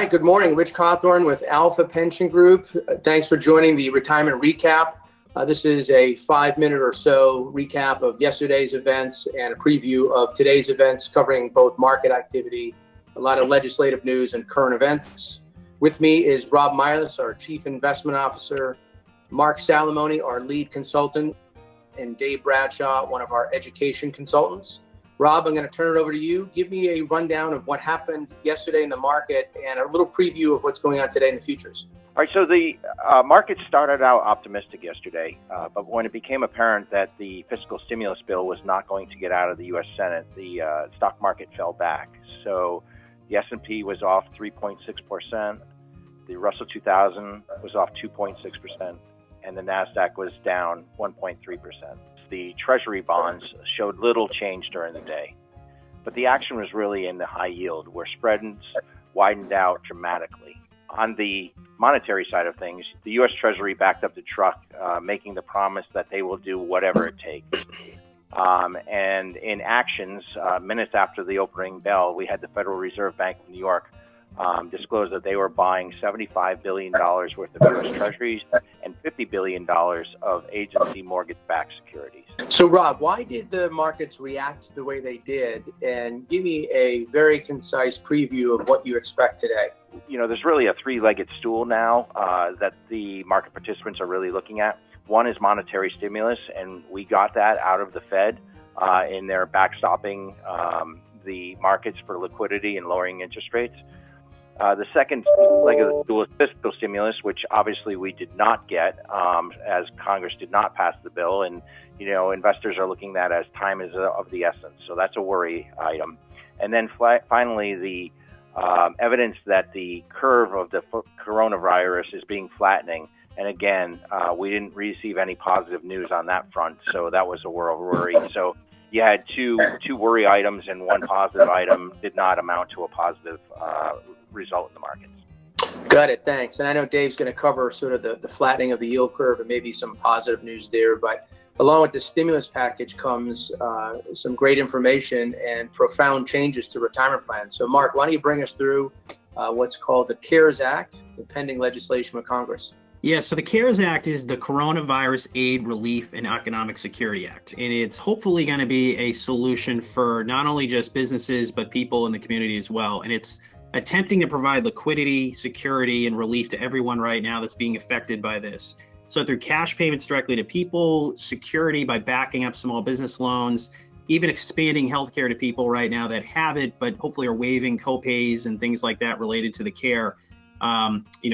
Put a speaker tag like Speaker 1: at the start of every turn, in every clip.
Speaker 1: right, good morning. Rich Cawthorn with Alpha Pension Group. Thanks for joining the retirement recap. This is a 5-minute or so recap of yesterday's events and a preview of today's events, covering both market activity, a lot of legislative news, and current events. With me is Rob Meyerless, our Chief Investment Officer, Mark Salamone, our Lead Consultant, and Dave Bradshaw, one of our Education Consultants. Rob, I'm going to turn it over to you. Give me a rundown of what happened yesterday in the market and a little preview of what's going on today in the futures.
Speaker 2: All right, so the market started out optimistic yesterday, but when it became apparent that the fiscal stimulus bill was not going to get out of the U.S. Senate, the stock market fell back. So the S&P was off 3.6%, the Russell 2000 was off 2.6%, and the NASDAQ was down 1.3%. The treasury bonds showed little change during the day, but the action was really in the high yield, where spreads widened out dramatically. On the monetary side of things, the U.S. Treasury backed up the truck, making the promise that they will do whatever it takes. And in actions, minutes after the opening bell, we had the Federal Reserve Bank of New York disclose that they were buying $75 billion worth of U.S. Treasuries and $50 billion of agency mortgage-backed securities.
Speaker 1: So, Rob, why did the markets react the way they did? And give me a very concise preview of what you expect today.
Speaker 2: You know, there's really a three-legged stool now that the market participants are really looking at. One is monetary stimulus, and we got that out of the Fed in their backstopping the markets for liquidity and lowering interest rates. The second leg of the stool is fiscal stimulus, which obviously we did not get as Congress did not pass the bill. And, you know, investors are looking at that as time is of the essence. So that's a worry item. And then finally, the evidence that the curve of the coronavirus is being flattening. And again, we didn't receive any positive news on that front. So that was a worry. So you had two worry items, and one positive item did not amount to a positive result in the markets.
Speaker 1: Got it. Thanks. And I know Dave's going to cover sort of the flattening of the yield curve and maybe some positive news there. But along with the stimulus package comes some great information and profound changes to retirement plans. So, Mark, why don't you bring us through what's called the CARES Act, the pending legislation with Congress?
Speaker 3: Yeah, so the CARES Act is the Coronavirus Aid, Relief, and Economic Security Act. And it's hopefully going to be a solution for not only just businesses, but people in the community as well. And it's attempting to provide liquidity, security, and relief to everyone right now that's being affected by this. So through cash payments directly to people, security by backing up small business loans, even expanding healthcare to people right now that have it, but hopefully are waiving copays and things like that related to the care,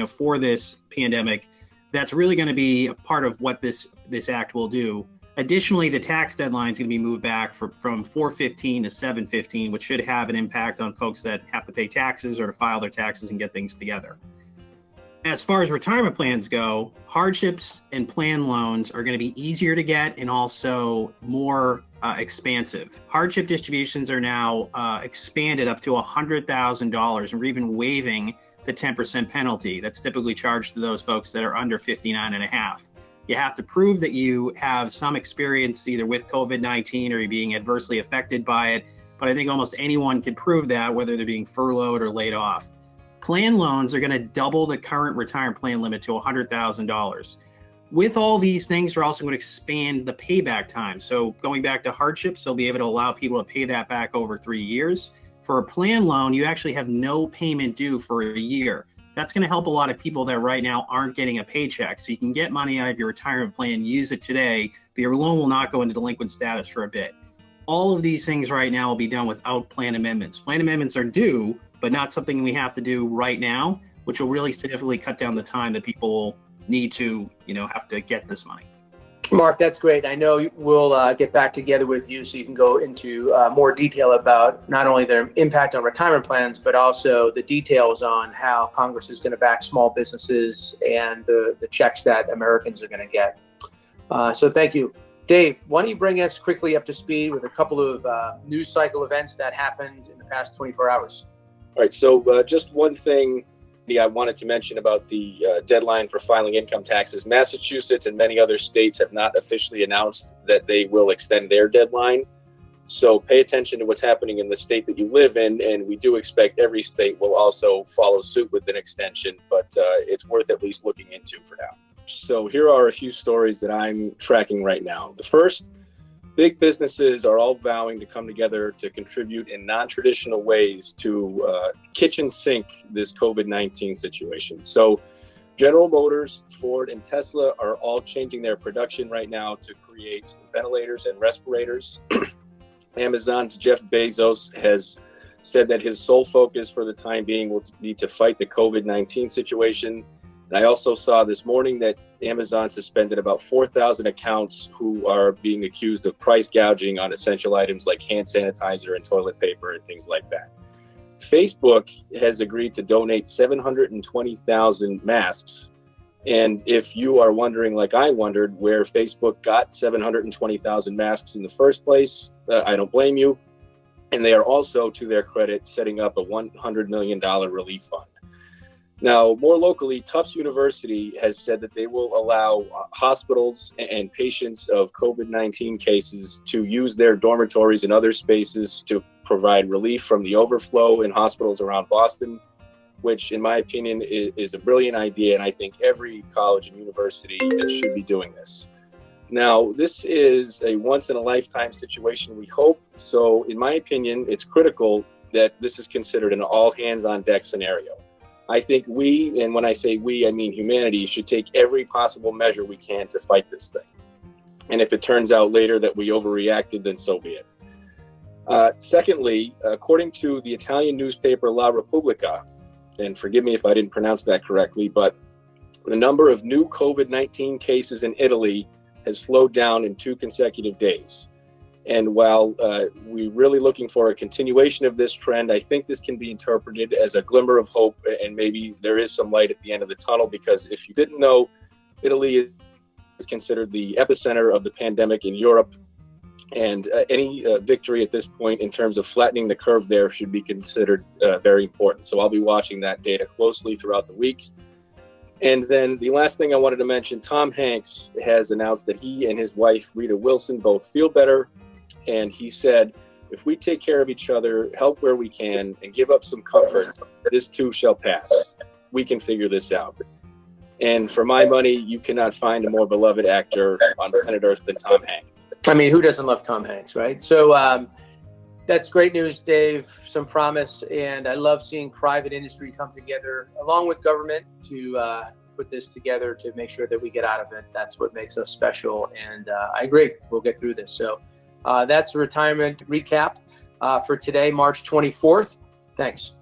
Speaker 3: for this pandemic. That's really going to be a part of what this act will do. Additionally, the tax deadline is going to be moved back from 4/15 to 7/15, which should have an impact on folks that have to pay taxes or to file their taxes and get things together. As far as retirement plans go, hardships and plan loans are going to be easier to get and also more expansive. Hardship distributions are now expanded up to $100,000, and we're even waiving the 10% penalty that's typically charged to those folks that are under 59 and a half. You have to prove that you have some experience either with COVID-19 or you're being adversely affected by it. But I think almost anyone can prove that, whether they're being furloughed or laid off. Plan loans are going to double the current retirement plan limit to $100,000. With all these things, we're also going to expand the payback time. So going back to hardships, they'll be able to allow people to pay that back over 3 years. For a plan loan, you actually have no payment due for a year. That's going to help a lot of people that right now aren't getting a paycheck. So you can get money out of your retirement plan, use it today, but your loan will not go into delinquent status for a bit. All of these things right now will be done without plan amendments. Plan amendments are due, but not something we have to do right now, which will really significantly cut down the time that people will need to, have to get this money.
Speaker 1: Mark, that's great. I know we'll get back together with you so you can go into more detail about not only their impact on retirement plans, but also the details on how Congress is going to back small businesses and the checks that Americans are going to get. So thank you. Dave, why don't you bring us quickly up to speed with a couple of news cycle events that happened in the past 24 hours?
Speaker 4: All right, so just one thing I wanted to mention about the deadline for filing income taxes. Massachusetts and many other states have not officially announced that they will extend their deadline. So pay attention to what's happening in the state that you live in, and we do expect every state will also follow suit with an extension, but it's worth at least looking into for now. So here are a few stories that I'm tracking right now. The first, big businesses are all vowing to come together to contribute in non-traditional ways to kitchen sink this COVID-19 situation. So General Motors, Ford, and Tesla are all changing their production right now to create ventilators and respirators. Amazon's Jeff Bezos has said that his sole focus for the time being will be to fight the COVID-19 situation. And I also saw this morning that Amazon suspended about 4,000 accounts who are being accused of price gouging on essential items like hand sanitizer and toilet paper and things like that. Facebook has agreed to donate 720,000 masks. And if you are wondering, like I wondered, where Facebook got 720,000 masks in the first place, I don't blame you. And they are also, to their credit, setting up a $100 million relief fund. Now, more locally, Tufts University has said that they will allow hospitals and patients of COVID-19 cases to use their dormitories and other spaces to provide relief from the overflow in hospitals around Boston, which, in my opinion, is a brilliant idea. And I think every college and university should be doing this. Now, this is a once-in-a-lifetime situation, we hope. So, in my opinion, it's critical that this is considered an all-hands-on-deck scenario. I think we, and when I say we, I mean humanity, should take every possible measure we can to fight this thing. And if it turns out later that we overreacted, then so be it. Secondly, according to the Italian newspaper La Repubblica, and forgive me if I didn't pronounce that correctly, but the number of new COVID-19 cases in Italy has slowed down in 2 consecutive days. And while we're really looking for a continuation of this trend, I think this can be interpreted as a glimmer of hope, and maybe there is some light at the end of the tunnel, because if you didn't know, Italy is considered the epicenter of the pandemic in Europe, and any victory at this point in terms of flattening the curve there should be considered very important. So I'll be watching that data closely throughout the week. And then the last thing I wanted to mention, Tom Hanks has announced that he and his wife, Rita Wilson, both feel better. And he said, if we take care of each other, help where we can, and give up some comfort, this too shall pass. We can figure this out. And for my money, you cannot find a more beloved actor on planet Earth than Tom Hanks.
Speaker 1: I mean, who doesn't love Tom Hanks, right? So that's great news, Dave. Some promise. And I love seeing private industry come together along with government to put this together to make sure that we get out of it. That's what makes us special. And I agree. We'll get through this. So that's a retirement recap for today, March 24th. Thanks.